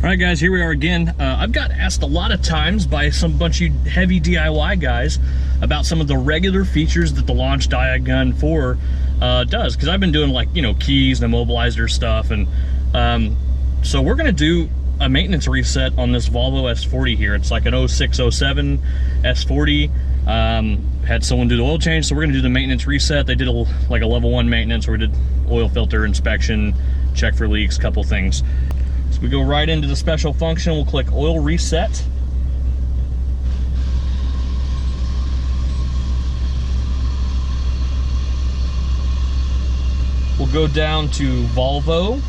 All right, guys, here we are again. I've got asked a lot of times by some bunch of heavy DIY guys about some of the regular features that the launch Diagun 4 does, because I've been doing, like, you know, keys and Immobilizer stuff, and so we're gonna do a maintenance reset on this Volvo S40 here. It's like an 0607 S40. Had someone do the oil change, so we're gonna do the maintenance reset. They did like a level 1 maintenance, where we did oil filter inspection, check for leaks, couple things. So we go right into the special function. We'll click oil reset. We'll go down to Volvo.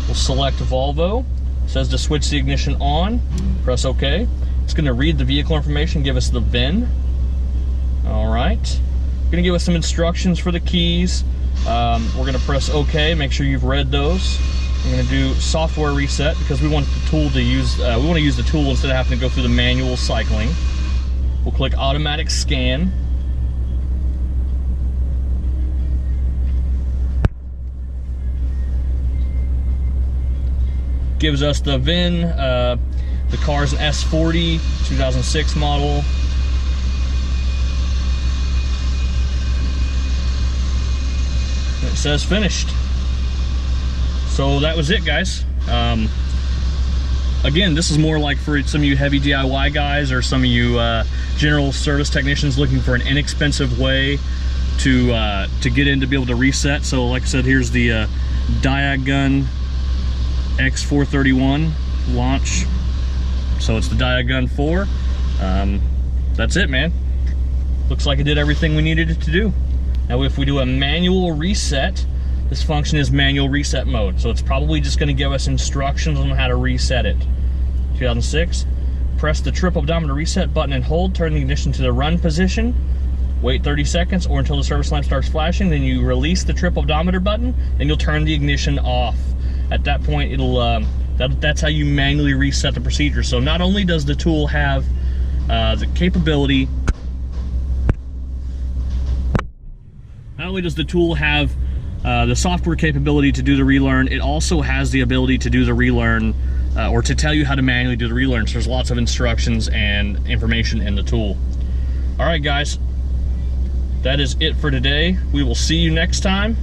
We'll select Volvo. It says to switch the ignition on. Press OK. It's going to read the vehicle information, give us the VIN. All right. Going to give us some instructions for the keys. We're going to press OK. Make sure you've read those. I'm going to do software reset because we want the tool to use. We want to use the tool instead of having to go through the manual cycling. We'll click automatic scan. Gives us the VIN. The car's an S40, 2006 model. And it says finished. So that was it, guys. Again, this is more like for some of you heavy DIY guys, or some of you general service technicians looking for an inexpensive way to get in to be able to reset. So like I said, here's the Diagun X431 launch. So it's the Diagun 4. That's it, man. Looks like it did everything we needed it to do. Now if we do a manual reset, this function is manual reset mode, so it's probably just going to give us instructions on how to reset it. 2006, press the trip odometer reset button and hold, turn the ignition to the run position, wait 30 seconds or until the service lamp starts flashing, then you release the trip odometer button, and you'll turn the ignition off. At that point, it'll that's how you manually reset the procedure. So not only does the tool have the capability, the software capability to do the relearn, it also has the ability to do the relearn, or to tell you how to manually do the relearn. So there's lots of instructions and information in the tool. All right, guys, that is it for today. We will see you next time.